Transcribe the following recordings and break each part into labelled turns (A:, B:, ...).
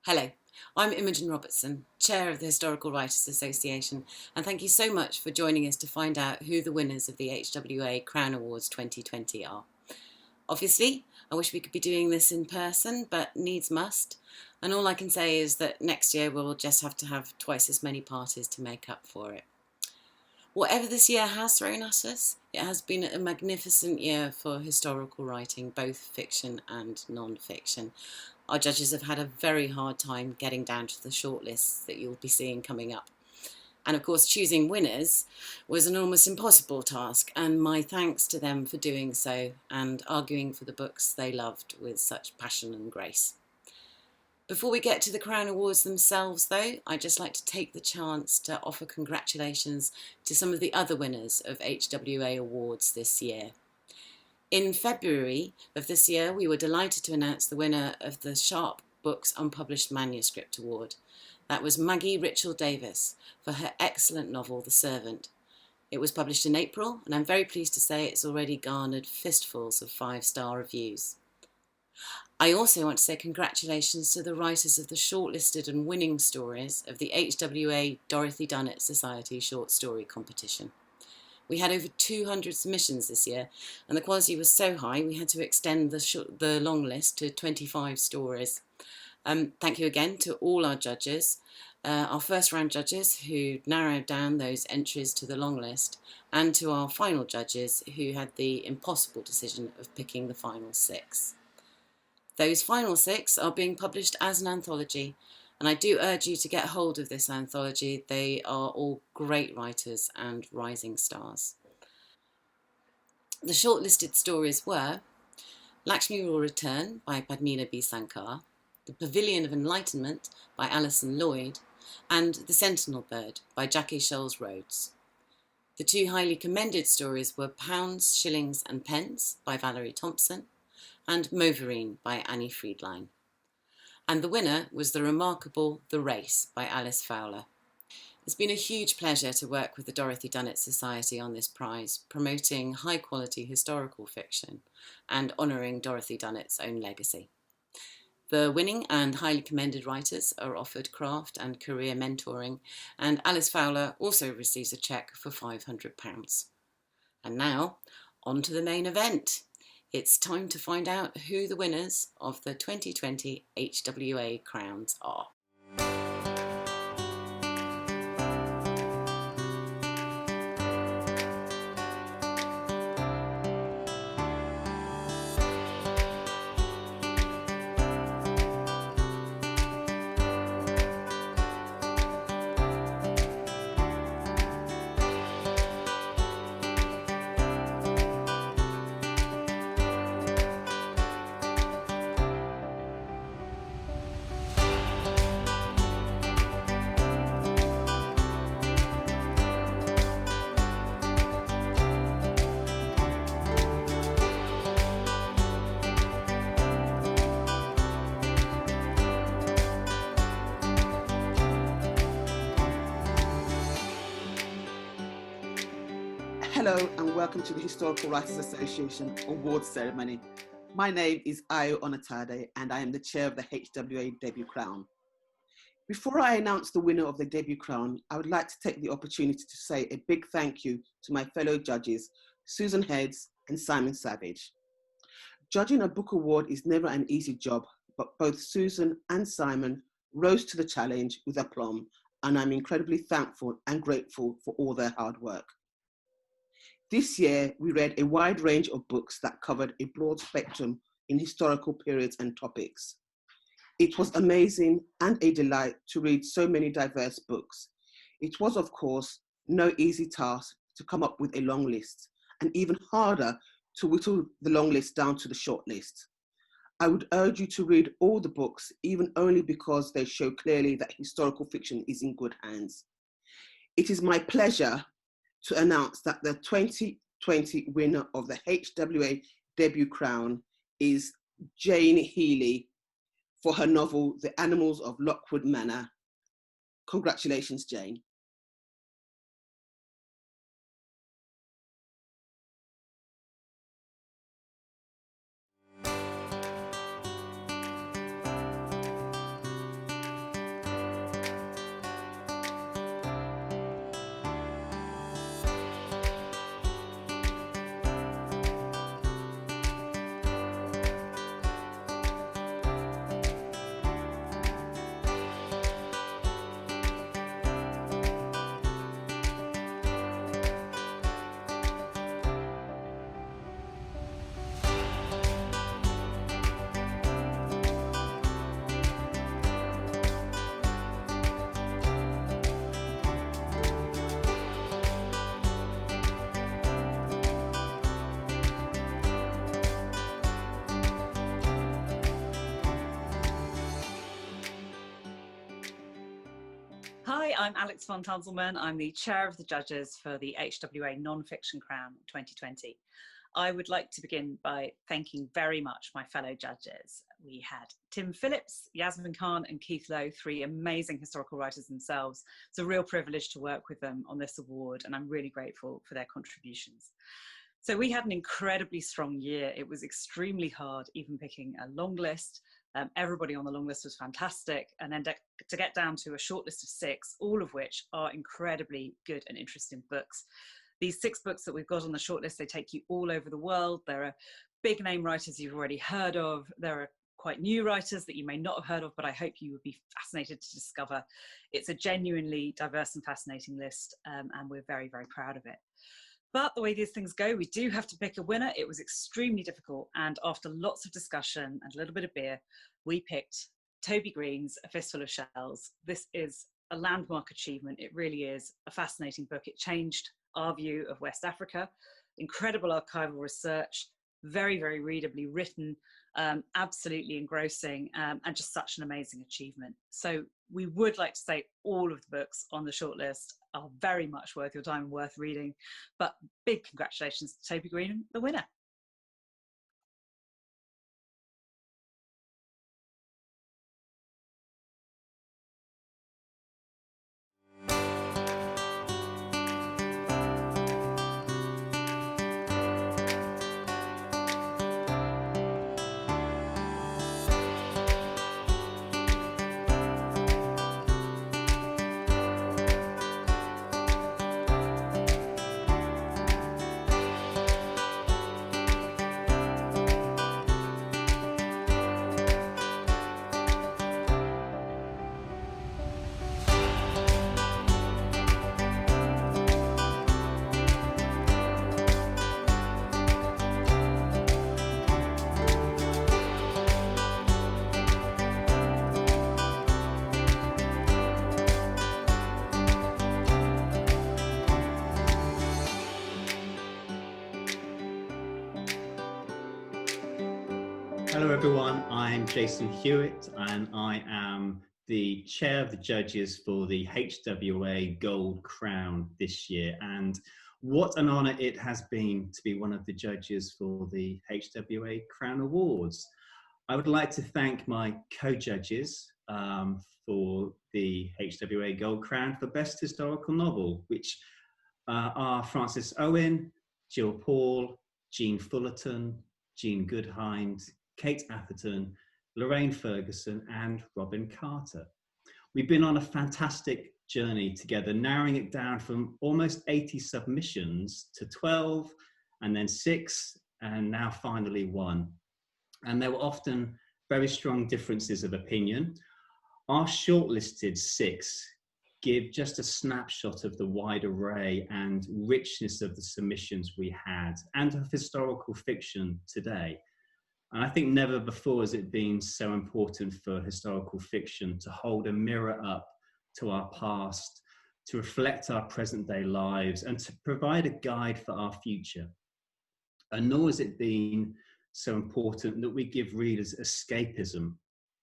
A: Hello, I'm Imogen Robertson, Chair of the Historical Writers Association, and thank you so much for joining us to find out who the winners of the HWA Crown Awards 2020 are. Obviously, I wish we could be doing this in person, but needs must, and all I can say is that next year we'll just have to have twice as many parties to make up for it. Whatever this year has thrown at us, it has been a magnificent year for historical writing, both fiction and non-fiction. Our judges have had a very hard time getting down to the shortlists that you'll be seeing coming up. And of course, choosing winners was an almost impossible task, and my thanks to them for doing so and arguing for the books they loved with such passion and grace. Before we get to the Crown Awards themselves, though, I'd just like to take the chance to offer congratulations to some of the other winners of HWA Awards this year. In February of this year, we were delighted to announce the winner of the Sharp Books Unpublished Manuscript Award. That was Maggie Ritchell Davis for her excellent novel, The Servant. It was published in April, and I'm very pleased to say it's already garnered fistfuls of 5-star reviews. I also want to say congratulations to the writers of the shortlisted and winning stories of the HWA Dorothy Dunnett Society Short Story Competition. We had over 200 submissions this year, and the quality was so high we had to extend the long list to 25 stories. Thank you again to all our judges, our first round judges who narrowed down those entries to the long list, and to our final judges who had the impossible decision of picking the final 6. Those final 6 are being published as an anthology, and I do urge you to get hold of this anthology. They are all great writers and rising stars. The shortlisted stories were Lakshmi Will Return by Padmina B. Sankar, The Pavilion of Enlightenment by Alison Lloyd, and The Sentinel Bird by Jackie Sholes Rhodes. The 2 highly commended stories were Pounds, Shillings and Pence by Valerie Thompson and Moverine by Annie Friedline. And the winner was the remarkable The Race by Alice Fowler. It's been a huge pleasure to work with the Dorothy Dunnett Society on this prize, promoting high-quality historical fiction and honouring Dorothy Dunnett's own legacy. The winning and highly commended writers are offered craft and career mentoring, and Alice Fowler also receives a cheque for £500. And now, on to the main event. It's time to find out who the winners of the 2020 HWA Crowns are.
B: Hello and welcome to the Historical Writers Association Awards Ceremony. My name is Ayo Onatade and I am the chair of the HWA Debut Crown. Before I announce the winner of the Debut Crown, I would like to take the opportunity to say a big thank you to my fellow judges, Susan Heads and Simon Savage. Judging a book award is never an easy job, but both Susan and Simon rose to the challenge with aplomb, and I'm incredibly thankful and grateful for all their hard work. This year, we read a wide range of books that covered a broad spectrum in historical periods and topics. It was amazing and a delight to read so many diverse books. It was, of course, no easy task to come up with a long list, and even harder to whittle the long list down to the short list. I would urge you to read all the books, even only because they show clearly that historical fiction is in good hands. It is my pleasure to announce that the 2020 winner of the HWA Debut Crown is Jane Healey for her novel, The Animals of Lockwood Manor. Congratulations, Jane.
C: Hi, I'm Alex von Tunzelmann. I'm the chair of the judges for the HWA Non-Fiction Crown 2020. I would like to begin by thanking very much my fellow judges. We had Tim Phillips, Yasmin Khan and Keith Lowe, three amazing historical writers themselves. It's a real privilege to work with them on this award, and I'm really grateful for their contributions. So we had an incredibly strong year. It was extremely hard, even picking a long list. Everybody on the long list was fantastic. And then to get down to a short list of 6, all of which are incredibly good and interesting books. These 6 books that we've got on the shortlist, they take you all over the world. There are big name writers you've already heard of. There are quite new writers that you may not have heard of, but I hope you would be fascinated to discover. It's a genuinely diverse and fascinating list, and we're very, very proud of it. But the way these things go, we do have to pick a winner. It was extremely difficult, and after lots of discussion and a little bit of beer, we picked Toby Green's A Fistful of Shells. This is a landmark achievement. It really is a fascinating book. It changed our view of West Africa. Incredible archival research, very, very readably written, absolutely engrossing, and just such an amazing achievement. So we would like to say all of the books on the shortlist are very much worth your time and worth reading, but big congratulations to Toby Green, the winner.
D: Hello everyone, I'm Jason Hewitt and I am the chair of the judges for the HWA Gold Crown this year, and what an honour it has been to be one of the judges for the HWA Crown Awards. I would like to thank my co-judges for the HWA Gold Crown for Best Historical Novel, which are Frances Owen, Jill Paul, Jean Fullerton, Jean Goodhind, Kate Atherton, Lorraine Ferguson and Robin Carter. We've been on a fantastic journey together, narrowing it down from almost 80 submissions to 12 and then 6 and now finally 1. And there were often very strong differences of opinion. Our shortlisted 6 give just a snapshot of the wide array and richness of the submissions we had and of historical fiction today. And I think never before has it been so important for historical fiction to hold a mirror up to our past, to reflect our present day lives and to provide a guide for our future. And nor has it been so important that we give readers escapism,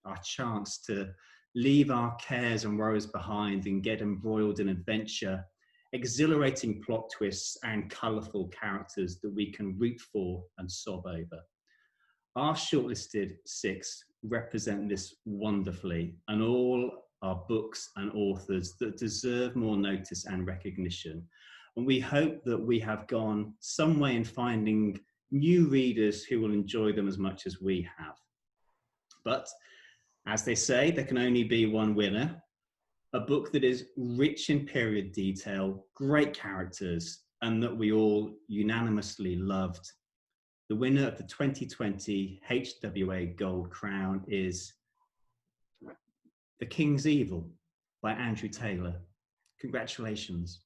D: our chance to leave our cares and worries behind and get embroiled in adventure, exhilarating plot twists and colourful characters that we can root for and sob over. Our shortlisted 6 represent this wonderfully, and all are books and authors that deserve more notice and recognition. And we hope that we have gone some way in finding new readers who will enjoy them as much as we have. But as they say, there can only be one winner. A book that is rich in period detail, great characters, and that we all unanimously loved. The winner of the 2020 HWA Gold Crown is The King's Evil by Andrew Taylor. Congratulations.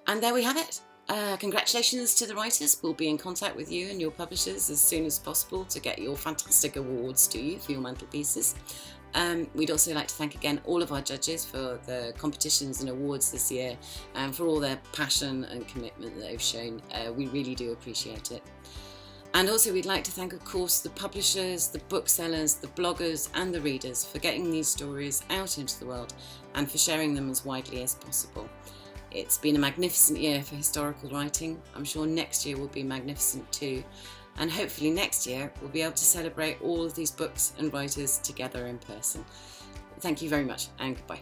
A: And there we have it. Congratulations to the writers. We'll be in contact with you and your publishers as soon as possible to get your fantastic awards to you for your mantelpieces. We'd also like to thank again all of our judges for the competitions and awards this year and for all their passion and commitment that they've shown. We really do appreciate it. And also we'd like to thank, of course, the publishers, the booksellers, the bloggers and the readers for getting these stories out into the world and for sharing them as widely as possible. It's been a magnificent year for historical writing. I'm sure next year will be magnificent too. And hopefully next year we'll be able to celebrate all of these books and writers together in person. Thank you very much and goodbye.